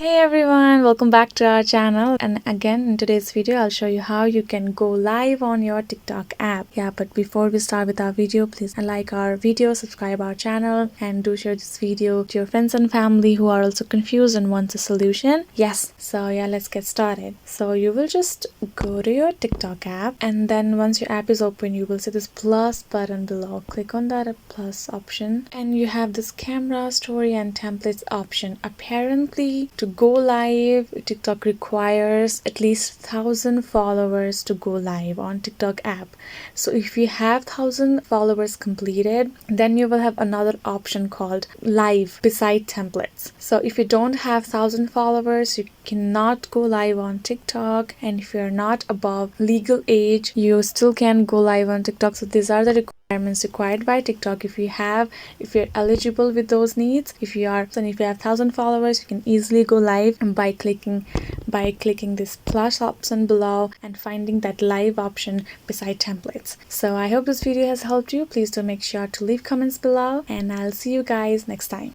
Hey everyone, welcome back to our channel. And again, in today's video I'll show you how you can go live on your TikTok app. But before we start with our video, please like our video, subscribe our channel, and do share this video to your friends and family who are also confused and want a solution. Let's get started. So you will just go to your TikTok app, and then once your app is open, you will see this plus button below. Click on that plus option, and you have this camera, story, and templates option. Apparently, to go live, TikTok requires at least 1,000 followers to go live on TikTok app. So if you have 1,000 followers completed, then you will have another option called live beside templates. So if you don't have 1,000 followers, you cannot go live on TikTok, and if you're not above legal age, you still can go live on TikTok. So these are the requirements required by TikTok. If you're eligible with those needs, if you have 1,000 followers, you can easily go live by clicking this plus option below and finding that live option beside templates. So I hope this video has helped you. Please do make sure to leave comments below, and I'll see you guys next time.